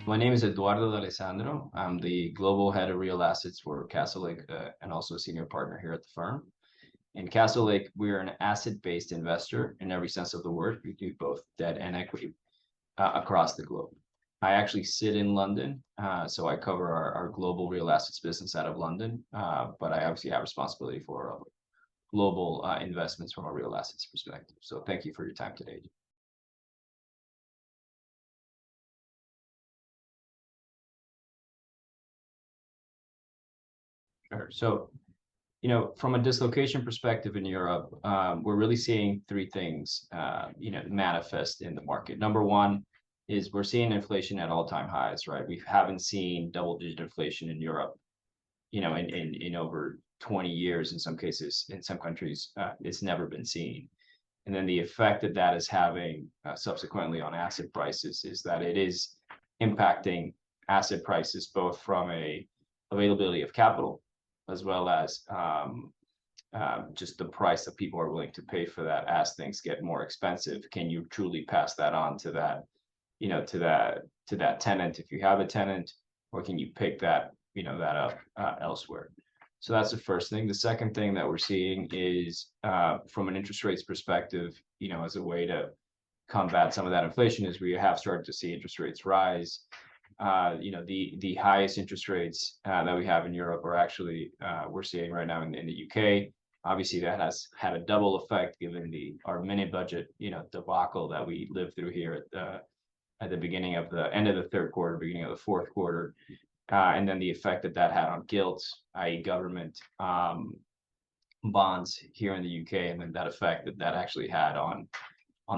My name is Eduardo D'Alessandro. I'm the global head of real assets for Castlelake and also a senior partner here at the firm. In Castlelake, we're an asset-based investor in every sense of the word. We do both debt and equity across the globe. I actually sit in London, so I cover our global real assets business out of London, but I obviously have responsibility for global investments from a real assets perspective. So thank you for your time today. Sure. So from a dislocation perspective in Europe, we're really seeing three things, manifest in the market. Number one is we're seeing inflation at all-time highs, right? We haven't seen double-digit inflation in Europe, in over 20 years in some cases. In some countries, it's never been seen. And then the effect that that is having subsequently on asset prices is that it is impacting asset prices both from a availability of capital as well as just the price that people are willing to pay for that as things get more expensive. Can you truly pass that on to that, to that tenant if you have a tenant, or can you pick that, that up elsewhere? So that's the first thing. The second thing that we're seeing is from an interest rates perspective, as a way to combat some of that inflation, is we have started to see interest rates rise. The highest interest rates that we have in Europe are actually we're seeing right now in the UK. Obviously, that has had a double effect given our mini budget, debacle that we lived through here at the beginning of the end of the third quarter, beginning of the fourth quarter, and then the effect that that had on gilts, i.e., government bonds here in the UK, and then that effect that that actually had on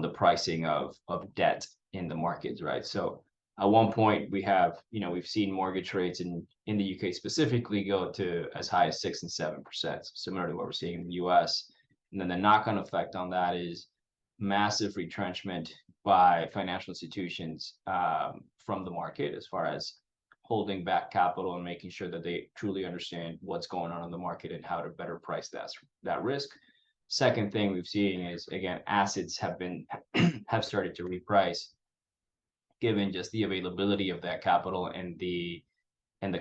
the pricing of debt in the markets, right? So at one point we've seen mortgage rates in the UK specifically go to as high as 6 and 7%, similar to what we're seeing in the US. And then the knock-on effect on that is massive retrenchment by financial institutions from the market as far as holding back capital and making sure that they truly understand what's going on in the market and how to better price that risk. Second thing we've seen is, again, assets have started to reprice given just the availability of that capital and the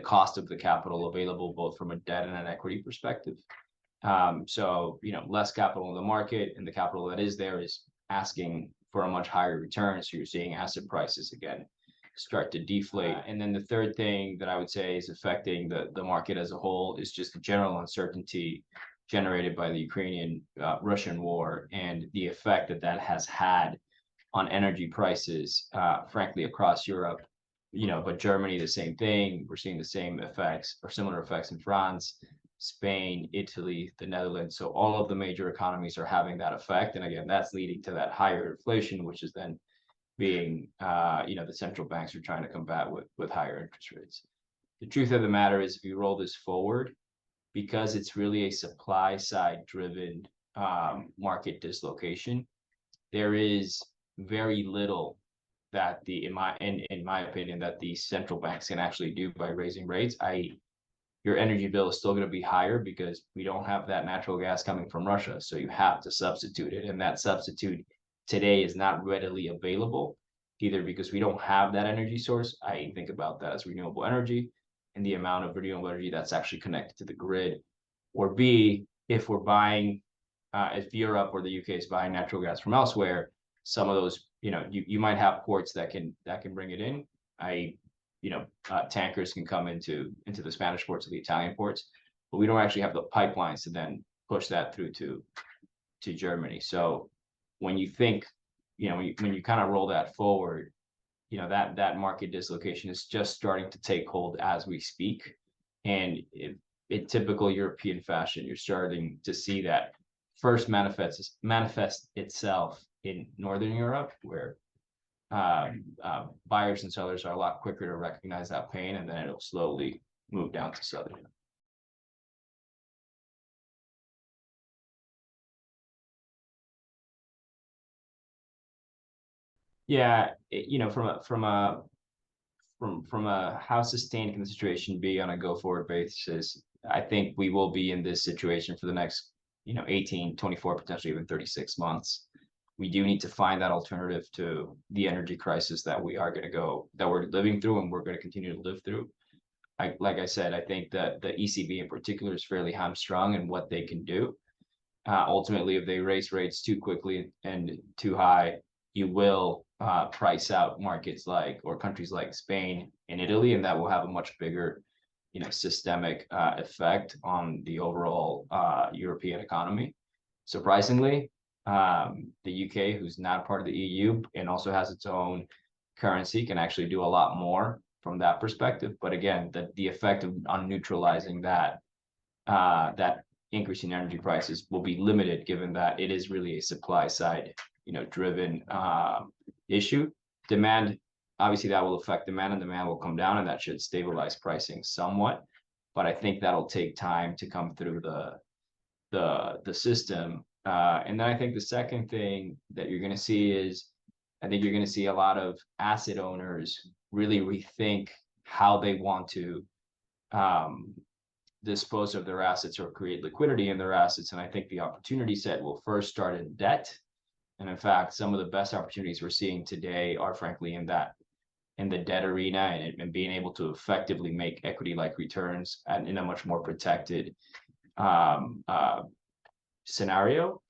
cost of the capital available both from a debt and an equity perspective. So less capital in the market, and the capital that is there is asking for a much higher return. So you're seeing asset prices again start to deflate. And then the third thing that I would say is affecting the market as a whole is just the general uncertainty generated by the Ukrainian-Russian war and the effect that that has had on energy prices, frankly, across Europe. But Germany, the same thing. We're seeing the same effects or similar effects in France, Spain, Italy, the Netherlands. So all of the major economies are having that effect. And again, that's leading to that higher inflation, which is then being, the central banks are trying to combat with higher interest rates. The truth of the matter is, if you roll this forward, because it's really a supply side driven market dislocation, there is very little that in my opinion, that the central banks can actually do by raising rates. Your energy bill is still going to be higher because we don't have that natural gas coming from Russia. So you have to substitute it. And that substitute today is not readily available, either because we don't have that energy source. I think about that as renewable energy and the amount of renewable energy that's actually connected to the grid. Or B, if we're buying, if Europe or the UK is buying natural gas from elsewhere, some of those, you might have ports that can bring it in. Tankers can come into the Spanish ports or the Italian ports, but we don't actually have the pipelines to then push that through to Germany. So when you think, when you kind of roll that forward, that market dislocation is just starting to take hold as we speak. And in typical European fashion, you're starting to see that first manifest itself in Northern Europe, where buyers and sellers are a lot quicker to recognize that pain, and then it'll slowly move down to Southern Europe. Yeah, from a how sustained can the situation be on a go forward basis? I think we will be in this situation for the next 18, 24, potentially even 36 months. we do need to find that alternative to the energy crisis that we're living through and we're going to continue to live through. Like I said, I think that the ECB in particular is fairly hamstrung in what they can do. Ultimately, if they raise rates too quickly and too high, you will price out markets like or countries like Spain and Italy, and that will have a much bigger, systemic effect on the overall European economy. Surprisingly, the UK, who's not part of the EU and also has its own currency, can actually do a lot more from that perspective. But again, the effect on neutralizing that increase in energy prices will be limited, given that it is really a supply side, driven issue. Demand, obviously, that will affect demand, and demand will come down, and that should stabilize pricing somewhat. But I think that'll take time to come through the system. And then I think the second thing that you're going to see is, I think you're going to see a lot of asset owners really rethink how they want to dispose of their assets or create liquidity in their assets. And I think the opportunity set will first start in debt. And in fact, some of the best opportunities we're seeing today are frankly in the debt arena, and being able to effectively make equity-like returns and in a much more protected scenario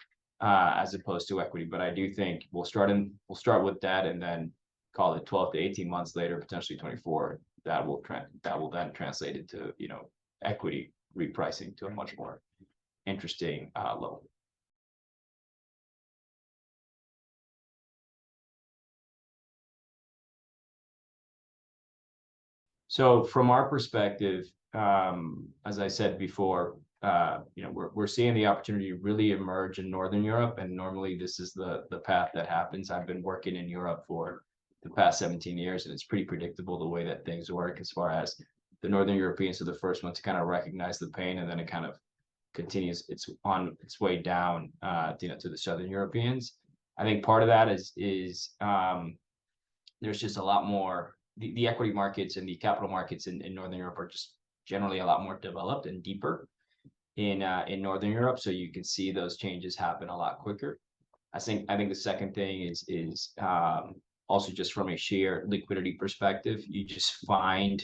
as opposed to equity. But I do think we'll start with debt, and then call it 12 to 18 months later, potentially 24, that will then translate into equity repricing to a much more interesting level. So from our perspective, as I said before, we're seeing the opportunity really emerge in Northern Europe, and normally this is the path that happens. I've been working in Europe for the past 17 years, and it's pretty predictable the way that things work, as far as the Northern Europeans are the first one to kind of recognize the pain, and then it kind of continues on its way down, to the Southern Europeans. I think part of that is there's just a lot more. The equity markets and the capital markets in Northern Europe are just generally a lot more developed and deeper in Northern Europe, so you can see those changes happen a lot quicker. I think the second thing is also just from a sheer liquidity perspective, you just find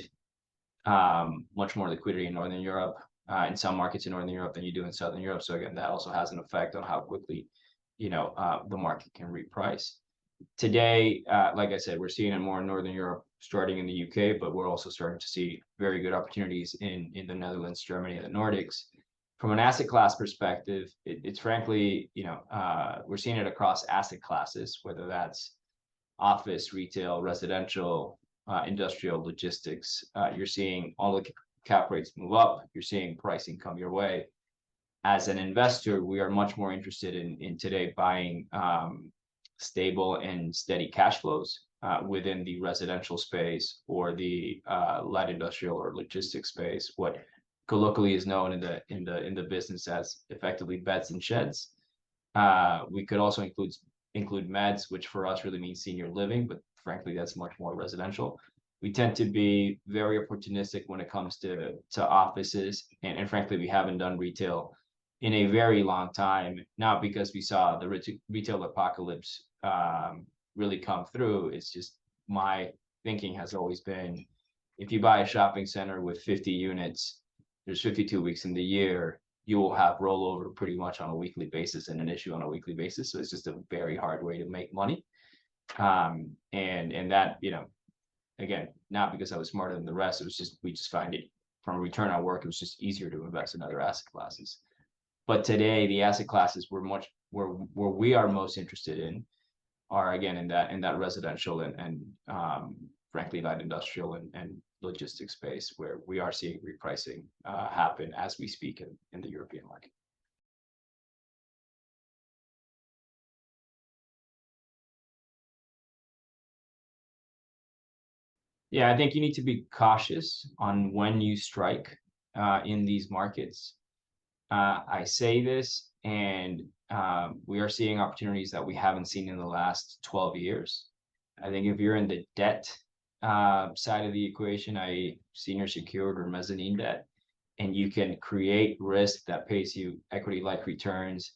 much more liquidity in Northern Europe, in some markets in Northern Europe, than you do in Southern Europe. So again, that also has an effect on how quickly the market can reprice. Today, like I said, we're seeing it more in Northern Europe, starting in the UK, but we're also starting to see very good opportunities in the Netherlands, Germany, and the Nordics. From an asset class perspective, it's frankly, we're seeing it across asset classes, whether that's office, retail, residential, industrial, logistics. You're seeing all the cap rates move up. You're seeing pricing come your way. As an investor, we are much more interested in today buying stable and steady cash flows within the residential space or the light industrial or logistics space, what colloquially is known in the business as effectively beds and sheds. We could also include meds, which for us really means senior living, but frankly, that's much more residential. We tend to be very opportunistic when it comes to offices, and frankly, we haven't done retail in a very long time, not because we saw the retail apocalypse really come through. It's just my thinking has always been, if you buy a shopping center with 50 units, there's 52 weeks in the year, you will have rollover pretty much on a weekly basis and an issue on a weekly basis. So it's just a very hard way to make money. And that, again, not because I was smarter than the rest, it was just, we just find it from a return on work, it was just easier to invest in other asset classes. But today, the asset classes where we are most interested in are, again, in that residential and frankly, that industrial and logistics space, where we are seeing repricing happen as we speak in the European market. Yeah, I think you need to be cautious on when you strike in these markets. I say this, and we are seeing opportunities that we haven't seen in the last 12 years. I think if you're in the debt side of the equation, i.e. senior secured or mezzanine debt, and you can create risk that pays you equity-like returns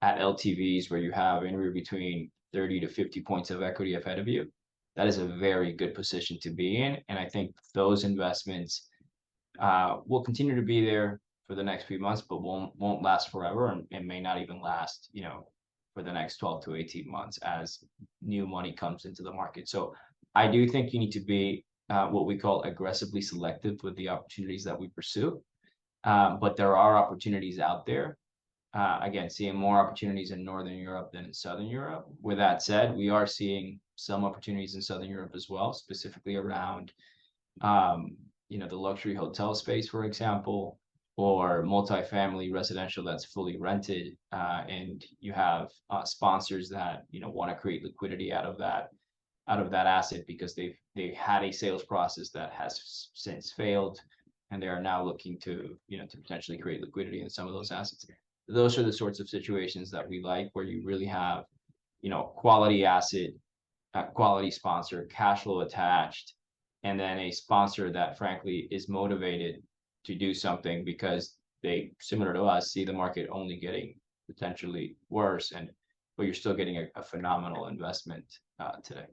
at LTVs where you have anywhere between 30 to 50 points of equity ahead of you, that is a very good position to be in. And I think those investments will continue to be there for the next few months, but won't last forever, and may not even last, for the next 12 to 18 months as new money comes into the market. So I do think you need to be what we call aggressively selective with the opportunities that we pursue. But there are opportunities out there. Again, seeing more opportunities in Northern Europe than in Southern Europe. With that said, we are seeing some opportunities in Southern Europe as well, specifically around the luxury hotel space, for example, or multifamily residential that's fully rented, and you have sponsors that want to create liquidity out of that asset because they had a sales process that has since failed, and they are now looking to potentially create liquidity in some of those assets. Those are the sorts of situations that we like, where you really have quality asset, quality sponsor, cash flow attached, and then a sponsor that frankly is motivated to do something because they, similar to us, see the market only getting potentially worse, but you're still getting a phenomenal investment today.